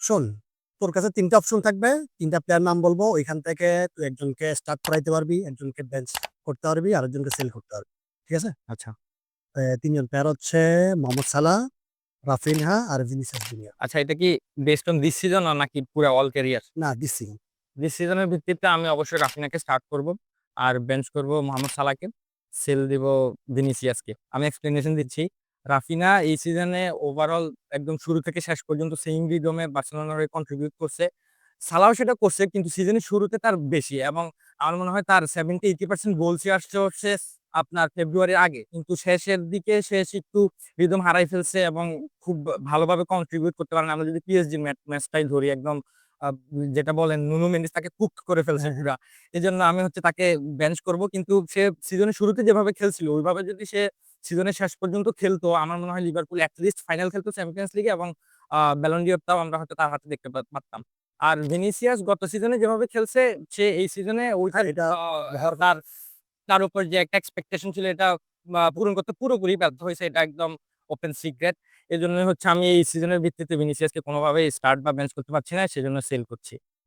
শোন, তোর কাছে ৩ টা অপশন থাকবে। ৩ টা প্লেয়ার নাম বলবো। ওইখান থেকে তুই একজনকে স্টার্ট করাইতে পারবি, একজনকে বেঞ্চ করতে পারবি, আরেকজনকে সেল করতে পারবি। ঠিক আছে? আচ্ছা ৩ জন প্লেয়ার হচ্ছে মোহাম্মদ সালাহ, রাফিনহা আর ভিনিসিয়াস জুনিয়র। আচ্ছা, এটা কি বেস্ট অন দিস সিজন নাকি পুরো অল ক্যারিয়ার? না, দিচ্ছি। দিস সিজনের ভিত্তিতে আমি অবশ্যই রাফিনাকে স্টার্ট করব, আর বেঞ্চ করব মোহাম্মদ সালাহকে, সেল দিব ভিনিসিয়াসকে। আমি এক্সপ্লেনেশন দিচ্ছি। রাফিনা এই সিজনে ওভারঅল একদম শুরু থেকে শেষ পর্যন্ত সেম রিদমে বার্সেলোনার হয়ে কন্ট্রিবিউট করছে। সালাহও সেটা করছে, কিন্তু সিজনের শুরুতে তার বেশি, এবং আমার মনে হয় তার 70-80% গোল আসছে হচ্ছে আপনার ফেব্রুয়ারির আগে, কিন্তু শেষের দিকে শেষ একটু রিদম হারাই ফেলছে এবং খুব ভালোভাবে কন্ট্রিবিউট করতে পারেন। আমরা যদি পিএসজি ম্যাচটাই ধরি, একদম আহ, যেটা বলেন নুনো মেন্ডিস তাকে কুক করে ফেলছে হ্যাঁ, হ্যাঁ। পুরা। এই জন্য আমি হচ্ছে তাকে বেঞ্চ করব, কিন্তু সে সিজনের শুরুতে যেভাবে খেলছিল ওইভাবে যদি সে সিজনের শেষ পর্যন্ত খেলতো, আমার মনে হয় লিভারপুল অ্যাটলিস্ট ফাইনাল খেলতো চ্যাম্পিয়ন্স লিগে, এবং ব্যালন ডি'রটাও আমরা হয়তো তার হাতে দেখতে পারতাম। আর ভিনিসিয়াস গত সিজনে যেভাবে খেলছে, সে এই সিজনে ওই আর এটা তার তার উপর যে একটা এক্সপেকটেশন ছিল, এটা পূরণ করতে পুরোপুরি ব্যর্থ হয়েছে, এটা একদম ওপেন সিক্রেট। এই জন্য হচ্ছে আমি এই সিজনের ভিত্তিতে ভিনিসিয়াসকে কোনোভাবেই স্টার্ট বা বেঞ্চ করতে পারছি না, সেজন্য সেল করছি।